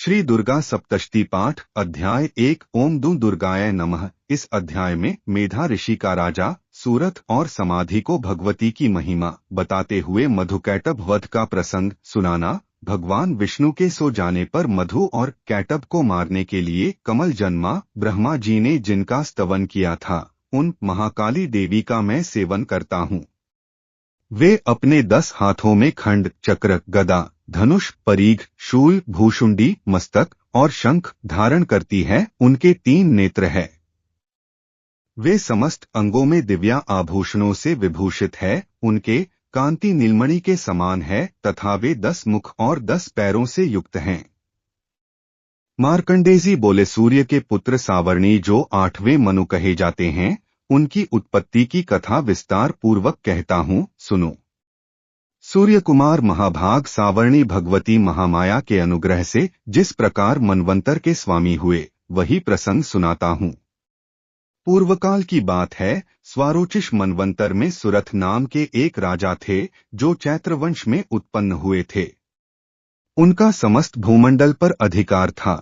श्री दुर्गा सप्तशती पाठ अध्याय 1 ओम दुर्गाय नमः। इस अध्याय में मेधा ऋषि का राजा सूरथ और समाधि को भगवती की महिमा बताते हुए मधुकैटभ वध का प्रसंग सुनाना। भगवान विष्णु के सो जाने पर मधु और कैटभ को मारने के लिए कमल जन्मा। ब्रह्मा जी ने जिनका स्तवन किया था उन महाकाली देवी का मैं सेवन करता हूँ। वे अपने 10 हाथों में खंड, चक्र, गदा, धनुष, परीघ, शूल, भूषुंडी, मस्तक और शंख धारण करती है। उनके 3 नेत्र है। वे समस्त अंगों में दिव्या आभूषणों से विभूषित है। उनके कांति नीलमणि के समान है तथा वे 10 मुख और 10 पैरों से युक्त हैं। मार्कंडेय बोले, सूर्य के पुत्र सावर्णी जो 8वें मनु कहे जाते हैं, उनकी उत्पत्ति की कथा विस्तार पूर्वक कहता हूँ, सुनो। सूर्य कुमार महाभाग सावर्णी भगवती महामाया के अनुग्रह से जिस प्रकार मनवंतर के स्वामी हुए, वही प्रसंग सुनाता हूँ। पूर्वकाल की बात है। स्वारोचिष मनवंतर में सुरथ नाम के एक राजा थे जो चैत्रवंश में उत्पन्न हुए थे। उनका समस्त भूमंडल पर अधिकार था।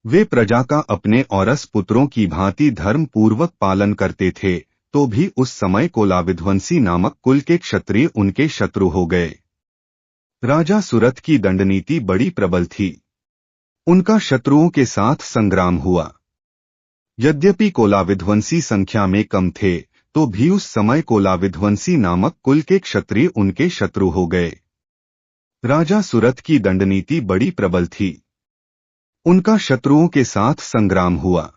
वे प्रजा का अपने औरस पुत्रों की भांति धर्म पूर्वक पालन करते थे, तो भी उस समय कोलाविध्वंसी नामक कुल के क्षत्रिय उनके शत्रु हो गए। राजा सुरथ की दंडनीति बड़ी प्रबल थी। उनका शत्रुओं के साथ संग्राम हुआ। यद्यपि कोलाविध्वंसी संख्या में कम थे, तो भी उस समय कोलाविध्वंसी नामक कुल के क्षत्रिय उनके शत्रु हो गए। राजा सुरथ की दंडनीति बड़ी प्रबल थी। उनका शत्रुओं के साथ संग्राम हुआ।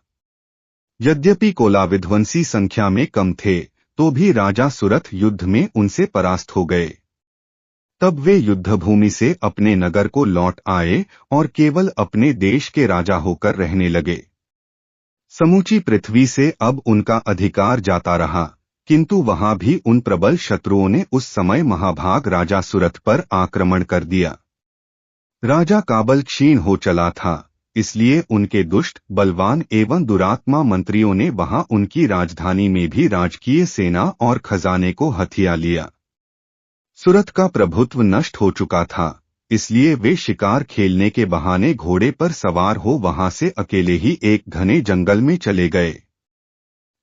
यद्यपि कोलाविध्वंसी संख्या में कम थे, तो भी राजा सुरथ युद्ध में उनसे परास्त हो गए। तब वे युद्धभूमि से अपने नगर को लौट आए और केवल अपने देश के राजा होकर रहने लगे। समूची पृथ्वी से अब उनका अधिकार जाता रहा, किंतु वहां भी उन प्रबल शत्रुओं ने उस समय महाभाग राजा सुरथ पर आक्रमण कर दिया। राजा का बल क्षीण हो चला था, इसलिए उनके दुष्ट, बलवान एवं दुरात्मा मंत्रियों ने वहां उनकी राजधानी में भी राजकीय सेना और खजाने को हथिया लिया। सुरथ का प्रभुत्व नष्ट हो चुका था, इसलिए वे शिकार खेलने के बहाने घोड़े पर सवार हो वहां से अकेले ही एक घने जंगल में चले गए।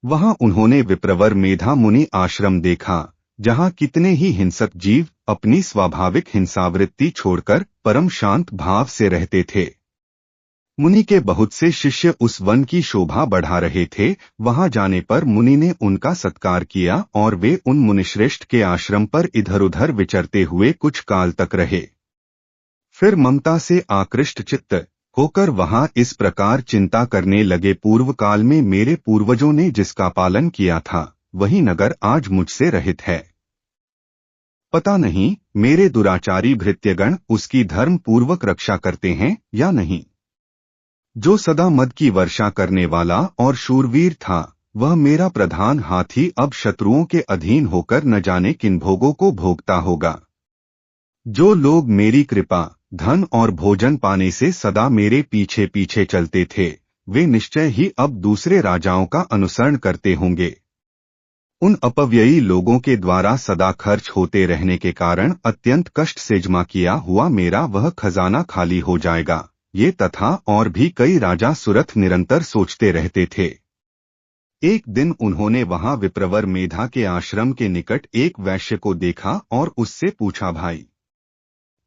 वहां उन्होंने विप्रवर मेधा मुनि आश्रम देखा, जहां कितने ही हिंसक जीव अपनी स्वाभाविक हिंसावृत्ति छोड़कर परम शांत भाव से रहते थे। मुनि के बहुत से शिष्य उस वन की शोभा बढ़ा रहे थे। वहां जाने पर मुनि ने उनका सत्कार किया और वे उन मुनिश्रेष्ठ के आश्रम पर इधर उधर विचरते हुए कुछ काल तक रहे। फिर ममता से आकृष्ट चित्त होकर वहां इस प्रकार चिंता करने लगे, पूर्व काल में मेरे पूर्वजों ने जिसका पालन किया था, वही नगर आज मुझसे रहित है। पता नहीं मेरे दुराचारी भृत्यगण उसकी धर्म पूर्वक रक्षा करते हैं या नहीं। जो सदा मद की वर्षा करने वाला और शूरवीर था, वह मेरा प्रधान हाथी अब शत्रुओं के अधीन होकर न जाने किन भोगों को भोगता होगा। जो लोग मेरी कृपा, धन और भोजन पाने से सदा मेरे पीछे पीछे चलते थे, वे निश्चय ही अब दूसरे राजाओं का अनुसरण करते होंगे। उन अपव्ययी लोगों के द्वारा सदा खर्च होते रहने के कारण अत्यंत कष्ट से जमा किया हुआ मेरा वह खजाना खाली हो जाएगा। ये तथा और भी कई राजा सुरथ निरंतर सोचते रहते थे। एक दिन उन्होंने वहां विप्रवर मेधा के आश्रम के निकट एक वैश्य को देखा और उससे पूछा, भाई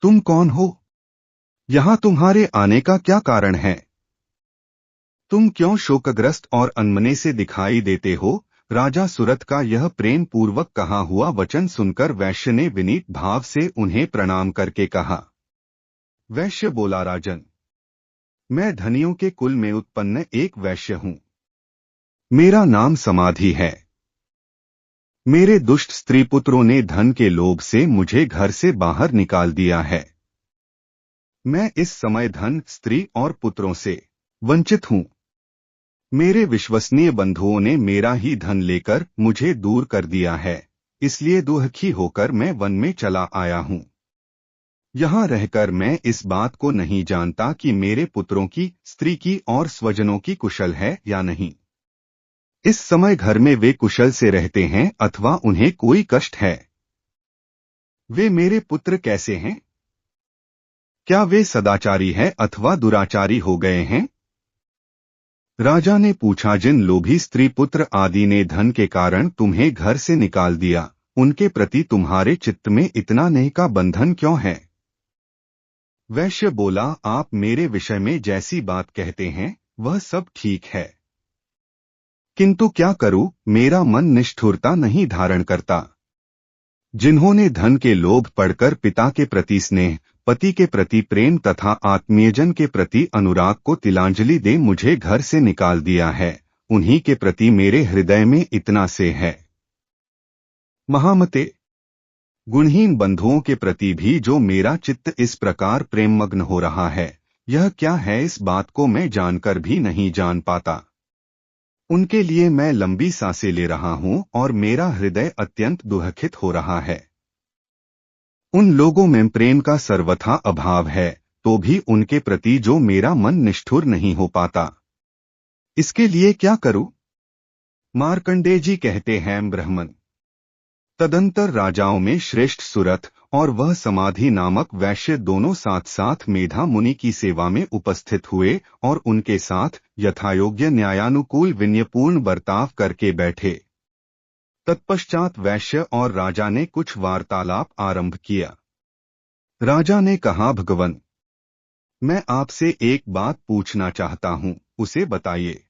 तुम कौन हो? यहाँ तुम्हारे आने का क्या कारण है? तुम क्यों शोकग्रस्त और अनमने से दिखाई देते हो? राजा सुरथ का यह प्रेम पूर्वक कहा हुआ वचन सुनकर वैश्य ने विनीत भाव से उन्हें प्रणाम करके कहा। वैश्य बोला, राजन, मैं धनियों के कुल में उत्पन्न एक वैश्य हूँ। मेरा नाम समाधि है। मेरे दुष्ट स्त्री पुत्रों ने धन के लोभ से मुझे घर से बाहर निकाल दिया है। मैं इस समय धन, स्त्री और पुत्रों से वंचित हूँ। मेरे विश्वसनीय बंधुओं ने मेरा ही धन लेकर मुझे दूर कर दिया है, इसलिए दुखी होकर मैं वन में चला आया हूँ। यहाँ रहकर मैं इस बात को नहीं जानता कि मेरे पुत्रों की, स्त्री की और स्वजनों की कुशल है या नहीं। इस समय घर में वे कुशल से रहते हैं अथवा उन्हें कोई कष्ट है। वे मेरे पुत्र कैसे हैं? क्या वे सदाचारी है अथवा दुराचारी हो गए हैं? राजा ने पूछा, जिन लोभी स्त्री पुत्र आदि ने धन के कारण तुम्हें घर से निकाल दिया, उनके प्रति तुम्हारे चित्त में इतना नेह का बंधन क्यों है? वैश्य बोला, आप मेरे विषय में जैसी बात कहते हैं वह सब ठीक है, किंतु क्या करूं, मेरा मन निष्ठुरता नहीं धारण करता। जिन्होंने धन के लोभ पड़कर पिता के प्रति स्नेह, पति के प्रति प्रेम तथा आत्मीयजन के प्रति अनुराग को तिलांजलि दे मुझे घर से निकाल दिया है, उन्हीं के प्रति मेरे हृदय में इतना से है। महामते, गुणहीन बंधुओं के प्रति भी जो मेरा चित्त इस प्रकार प्रेममग्न हो रहा है, यह क्या है, इस बात को मैं जानकर भी नहीं जान पाता। उनके लिए मैं लंबी सांसें ले रहा हूं और मेरा हृदय अत्यंत दुखित हो रहा है। उन लोगों में प्रेम का सर्वथा अभाव है, तो भी उनके प्रति जो मेरा मन निष्ठुर नहीं हो पाता, इसके लिए क्या करूं? मार्कंडेय जी कहते हैं, ब्राह्मण तदंतर राजाओं में श्रेष्ठ सुरथ और वह समाधि नामक वैश्य दोनों साथ साथ मेधा मुनि की सेवा में उपस्थित हुए और उनके साथ यथायोग्य न्यायानुकूल विनयपूर्ण बर्ताव करके बैठे। तत्पश्चात वैश्य और राजा ने कुछ वार्तालाप आरंभ किया। राजा ने कहा, भगवन, मैं आपसे एक बात पूछना चाहता हूं, उसे बताइए।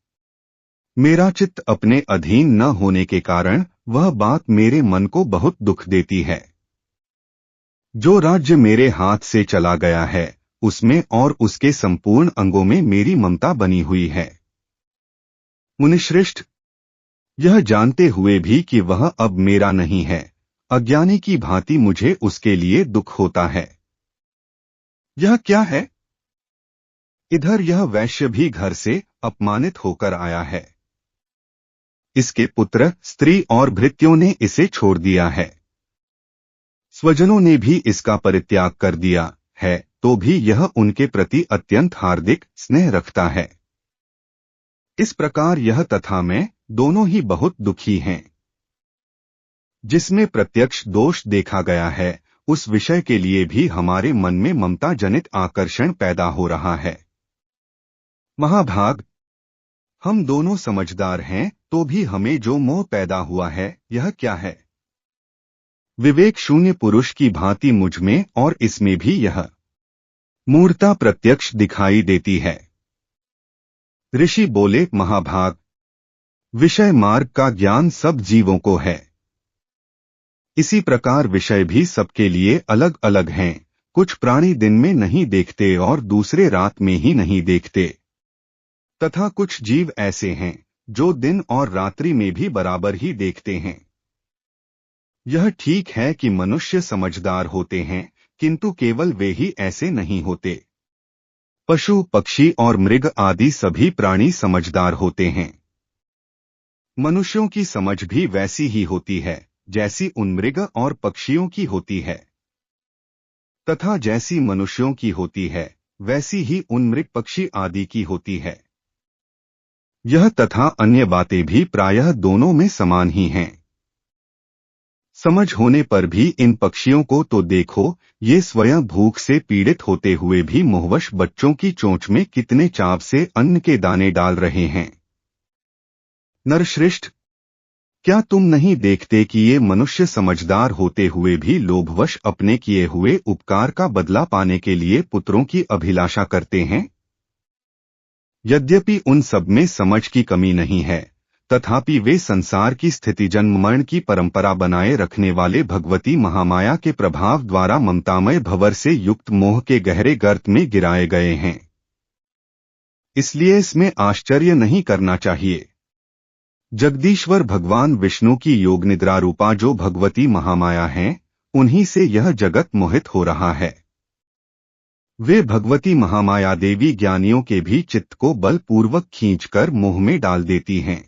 मेरा चित्त अपने अधीन न होने के कारण वह बात मेरे मन को बहुत दुख देती है। जो राज्य मेरे हाथ से चला गया है, उसमें और उसके संपूर्ण अंगों में मेरी ममता बनी हुई है। मुनिश्रेष्ठ, यह जानते हुए भी कि वह अब मेरा नहीं है, अज्ञानी की भांति मुझे उसके लिए दुख होता है। यह क्या है? इधर यह वैश्य भी घर से अपमानित होकर आया है। इसके पुत्र, स्त्री और भृत्यों ने इसे छोड़ दिया है। स्वजनों ने भी इसका परित्याग कर दिया है, तो भी यह उनके प्रति अत्यंत हार्दिक स्नेह रखता है। इस प्रकार यह तथा मैं दोनों ही बहुत दुखी हैं। जिसमें प्रत्यक्ष दोष देखा गया है, उस विषय के लिए भी हमारे मन में ममता जनित आकर्षण पैदा हो रहा है। महाभाग, हम दोनों समझदार हैं, तो भी हमें जो मोह पैदा हुआ है, यह क्या है? विवेक शून्य पुरुष की भांति मुझ में और इसमें भी यह मूर्ता प्रत्यक्ष दिखाई देती है। ऋषि बोले, महाभाग, विषय मार्ग का ज्ञान सब जीवों को है। इसी प्रकार विषय भी सबके लिए अलग अलग हैं। कुछ प्राणी दिन में नहीं देखते और दूसरे रात में ही नहीं देखते, तथा कुछ जीव ऐसे हैं जो दिन और रात्रि में भी बराबर ही देखते हैं। यह ठीक है कि मनुष्य समझदार होते हैं, किंतु केवल वे ही ऐसे नहीं होते। पशु, पक्षी और मृग आदि सभी प्राणी समझदार होते हैं। मनुष्यों की समझ भी वैसी ही होती है जैसी उन मृग और पक्षियों की होती है, तथा जैसी मनुष्यों की होती है वैसी ही उन मृग पक्षी आदि की होती है। यह तथा अन्य बातें भी प्रायः दोनों में समान ही हैं। समझ होने पर भी इन पक्षियों को तो देखो, ये स्वयं भूख से पीड़ित होते हुए भी मोहवश बच्चों की चोंच में कितने चाव से अन्न के दाने डाल रहे हैं। नरश्रेष्ठ, क्या तुम नहीं देखते कि ये मनुष्य समझदार होते हुए भी लोभवश अपने किए हुए उपकार का बदला पाने के लिए पुत्रों की अभिलाषा करते हैं? यद्यपि उन सब में समझ की कमी नहीं है, तथापि वे संसार की स्थिति जन्म मरण की परंपरा बनाए रखने वाले भगवती महामाया के प्रभाव द्वारा ममतामय भंवर से युक्त मोह के गहरे गर्त में गिराए गए हैं। इसलिए इसमें आश्चर्य नहीं करना चाहिए। जगदीश्वर भगवान विष्णु की योग निद्रा रूपा जो भगवती महामाया हैं, उन्हीं से यह जगत मोहित हो रहा है। वे भगवती महामाया देवी ज्ञानियों के भी चित्त को बलपूर्वक खींचकर मोह में डाल देती हैं।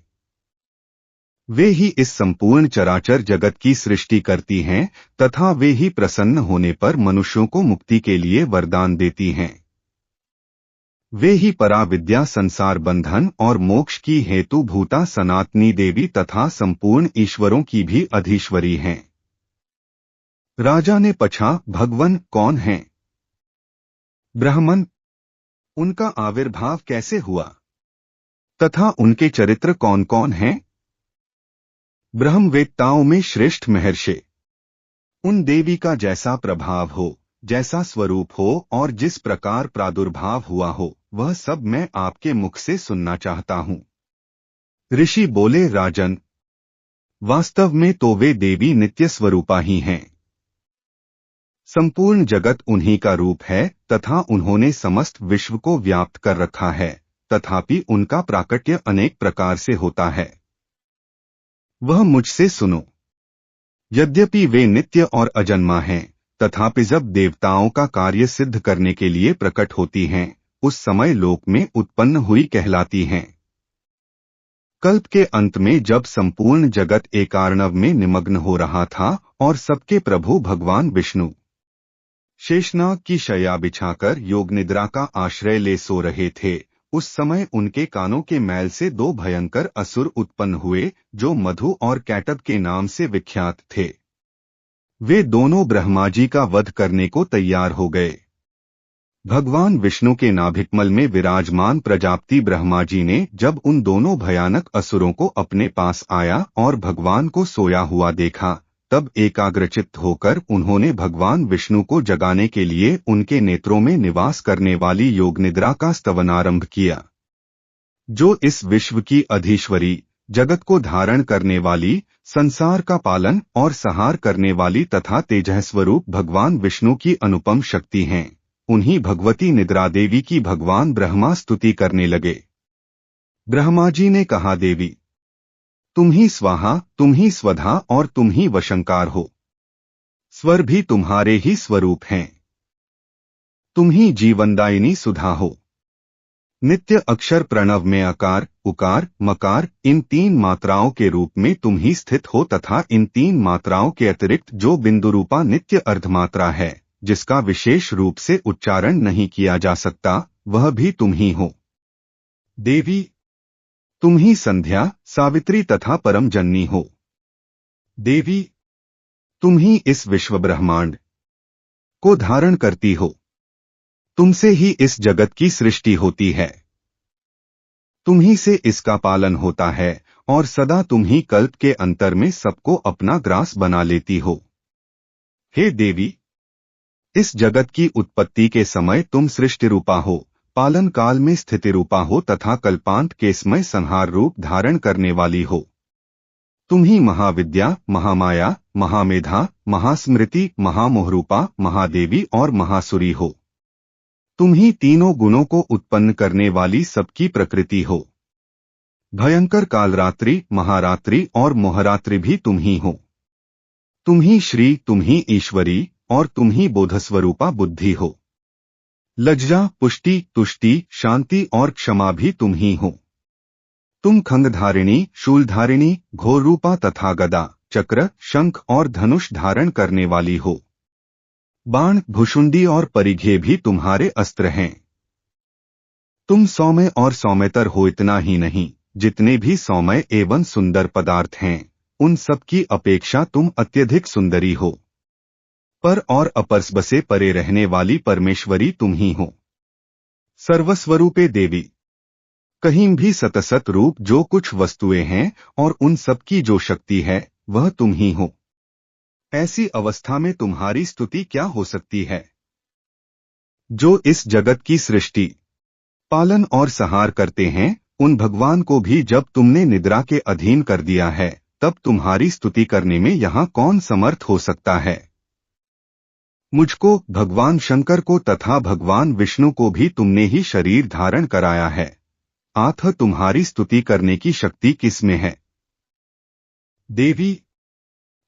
वे ही इस संपूर्ण चराचर जगत की सृष्टि करती हैं, तथा वे ही प्रसन्न होने पर मनुष्यों को मुक्ति के लिए वरदान देती हैं। वे ही पराविद्या, संसार बंधन और मोक्ष की हेतु भूता सनातनी देवी तथा संपूर्ण ईश्वरों की भी अधीश्वरी हैं। राजा ने पूछा, भगवन कौन हैं? ब्राह्मण, उनका आविर्भाव कैसे हुआ तथा उनके चरित्र कौन कौन हैं? ब्रह्मवेत्ताओं में श्रेष्ठ महर्षि। उन देवी का जैसा प्रभाव हो, जैसा स्वरूप हो और जिस प्रकार प्रादुर्भाव हुआ हो, वह सब मैं आपके मुख से सुनना चाहता हूँ। ऋषि बोले, राजन, वास्तव में तो वे देवी नित्य स्वरूपा ही हैं। संपूर्ण जगत उन्हीं का रूप है तथा उन्होंने समस्त विश्व को व्याप्त कर रखा है, तथापि उनका प्राकट्य अनेक प्रकार से होता है। वह मुझसे सुनो। यद्यपि वे नित्य और अजन्मा हैं, तथापि जब देवताओं का कार्य सिद्ध करने के लिए प्रकट होती हैं, उस समय लोक में उत्पन्न हुई कहलाती हैं। कल्प के अंत में जब संपूर्ण जगत एकार्णव में निमग्न हो रहा था और सबके प्रभु भगवान विष्णु शेषनाग की शैया बिछाकर योग निद्रा का आश्रय ले सो रहे थे, उस समय उनके कानों के मैल से दो भयंकर असुर उत्पन्न हुए जो मधु और कैटब के नाम से विख्यात थे। वे दोनों ब्रह्मा जी का वध करने को तैयार हो गए। भगवान विष्णु के नाभिकमल में विराजमान प्रजापति ब्रह्मा जी ने जब उन दोनों भयानक असुरों को अपने पास आया और भगवान को सोया हुआ देखा, तब एकाग्रचित्त होकर उन्होंने भगवान विष्णु को जगाने के लिए उनके नेत्रों में निवास करने वाली योग निद्रा का स्तवनारंभ किया। जो इस विश्व की अधीश्वरी, जगत को धारण करने वाली, संसार का पालन और संहार करने वाली तथा तेजः स्वरूप भगवान विष्णु की अनुपम शक्ति हैं, उन्हीं भगवती निद्रा देवी की भगवान ब्रह्मा स्तुति करने लगे। ब्रह्मा जी ने कहा, देवी, तुम ही स्वाहा, तुम ही स्वधा और तुम ही वशंकार हो। स्वर भी तुम्हारे ही स्वरूप हैं। तुम ही जीवनदायिनी सुधा हो। नित्य अक्षर प्रणव में अकार, उकार, मकार इन तीन मात्राओं के रूप में तुम ही स्थित हो तथा इन तीन मात्राओं के अतिरिक्त जो बिंदुरूपा नित्य अर्धमात्रा है, जिसका विशेष रूप से उच्चारण नहीं किया जा सकता, वह भी तुम ही हो। देवी, तुम ही संध्या, सावित्री तथा परम जननी हो। देवी, तुम ही इस विश्व ब्रह्मांड को धारण करती हो। तुमसे ही इस जगत की सृष्टि होती है। तुम ही से इसका पालन होता है और सदा तुम ही कल्प के अंतर में सबको अपना ग्रास बना लेती हो। हे देवी, इस जगत की उत्पत्ति के समय तुम सृष्टि रूपा हो, पालन काल में स्थिति रूपा हो तथा कल्पांत के समय संहार रूप धारण करने वाली हो। तुम ही महाविद्या, महामाया, महामेधा, महास्मृति, महामोहरूपा, महादेवी और महासुरी हो। तुम ही तीनों गुणों को उत्पन्न करने वाली सबकी प्रकृति हो। भयंकर कालरात्रि, महारात्रि और मोहरात्रि भी तुम ही हो। तुम ही श्री, तुम ही ईश्वरी और तुम ही बोधस्वरूपा बुद्धि हो। लज्जा, पुष्टि, तुष्टि, शांति और क्षमा भी तुम ही हो। तुम खंगधारिणी, शूलधारिणी, घोर रूपा तथा गदा, चक्र, शंख और धनुष धारण करने वाली हो। बाण, भुषुंडी और परिघे भी तुम्हारे अस्त्र हैं। तुम सौम्य और सौम्यतर हो। इतना ही नहीं, जितने भी सौम्य एवं सुंदर पदार्थ हैं, उन सब की अपेक्षा तुम अत्यधिक सुंदरी हो। पर और अपर से परे रहने वाली परमेश्वरी तुम ही हो। सर्वस्वरूपे देवी, कहीं भी सतसत रूप जो कुछ वस्तुएं हैं और उन सब की जो शक्ति है, वह तुम ही हो। ऐसी अवस्था में तुम्हारी स्तुति क्या हो सकती है? जो इस जगत की सृष्टि, पालन और संहार करते हैं, उन भगवान को भी जब तुमने निद्रा के अधीन कर दिया है, तब तुम्हारी स्तुति करने में यहाँ कौन समर्थ हो सकता है? मुझको, भगवान शंकर को तथा भगवान विष्णु को भी तुमने ही शरीर धारण कराया है। आथ तुम्हारी स्तुति करने की शक्ति किसमें है? देवी,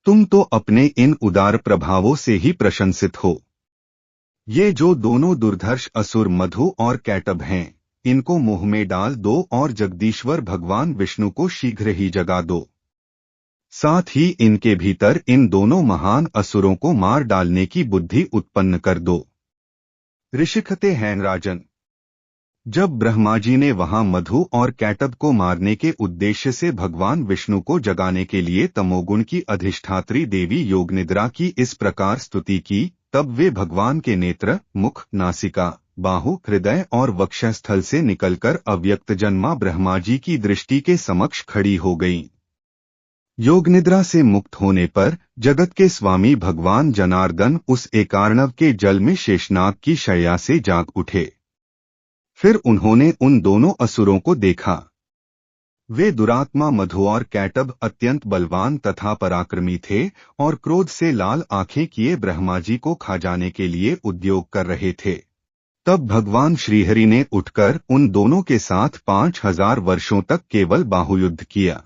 तुम तो अपने इन उदार प्रभावों से ही प्रशंसित हो। ये जो दोनों दुर्धर्ष असुर मधु और कैटब हैं, इनको मुंह में डाल दो और जगदीश्वर भगवान विष्णु को शीघ्र ही जगा दो। साथ ही इनके भीतर इन दोनों महान असुरों को मार डालने की बुद्धि उत्पन्न कर दो। ऋषि कहते हैं, राजन, जब ब्रह्मा जी ने वहां मधु और कैटब को मारने के उद्देश्य से भगवान विष्णु को जगाने के लिए तमोगुण की अधिष्ठात्री देवी योगनिद्रा की इस प्रकार स्तुति की, तब वे भगवान के नेत्र, मुख, नासिका, बाहु, हृदय और वक्षस्थल से निकलकर अव्यक्त जन्मा ब्रह्मा जी की दृष्टि के समक्ष खड़ी हो गईं। योग निद्रा से मुक्त होने पर जगत के स्वामी भगवान जनार्दन उस एकार्णव के जल में शेषनाग की शैया से जाग उठे। फिर उन्होंने उन दोनों असुरों को देखा। वे दुरात्मा मधु और कैटब अत्यंत बलवान तथा पराक्रमी थे और क्रोध से लाल आंखें किए ब्रह्मा जी को खा जाने के लिए उद्योग कर रहे थे। तब भगवान श्रीहरि ने उठकर उन दोनों के साथ 5000 वर्षों तक केवल बाहुयुद्ध किया।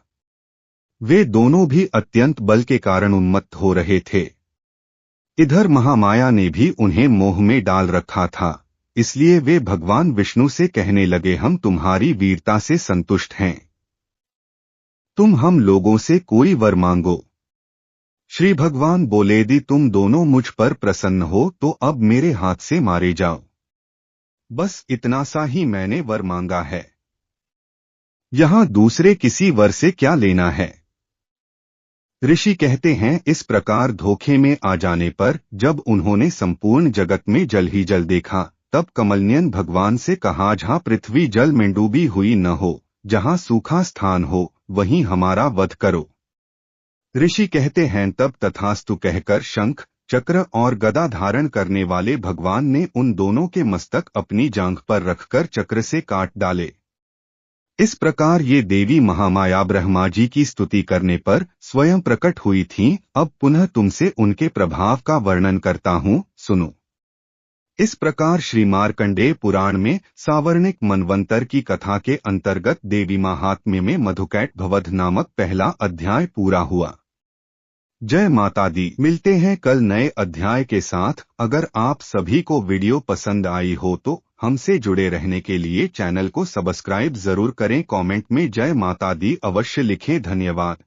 वे दोनों भी अत्यंत बल के कारण उन्मत्त हो रहे थे। इधर महामाया ने भी उन्हें मोह में डाल रखा था, इसलिए वे भगवान विष्णु से कहने लगे, हम तुम्हारी वीरता से संतुष्ट हैं, तुम हम लोगों से कोई वर मांगो। श्री भगवान बोले, यदि तुम दोनों मुझ पर प्रसन्न हो तो अब मेरे हाथ से मारे जाओ। बस इतना सा ही मैंने वर मांगा है, यहां दूसरे किसी वर से क्या लेना है। ऋषि कहते हैं, इस प्रकार धोखे में आ जाने पर जब उन्होंने संपूर्ण जगत में जल ही जल देखा, तब कमलनयन भगवान से कहा, जहां पृथ्वी जल में डूबी हुई न हो, जहां सूखा स्थान हो, वहीं हमारा वध करो। ऋषि कहते हैं, तब तथास्तु कहकर शंख, चक्र और गदा धारण करने वाले भगवान ने उन दोनों के मस्तक अपनी जांघ पर रखकर चक्र से काट डाले। इस प्रकार ये देवी महामाया ब्रह्मा जी की स्तुति करने पर स्वयं प्रकट हुई थीं। अब पुनः तुमसे उनके प्रभाव का वर्णन करता हूँ, सुनो। इस प्रकार श्री मार्कंडेय पुराण में सावर्णिक मनवंतर की कथा के अंतर्गत देवी महात्म्य में मधुकैट भवध नामक पहला अध्याय पूरा हुआ। जय माता दी। मिलते हैं कल नए अध्याय के साथ। अगर आप सभी को वीडियो पसंद आई हो तो हमसे जुड़े रहने के लिए चैनल को सब्सक्राइब जरूर करें। कमेंट में जय माता दी अवश्य लिखें। धन्यवाद।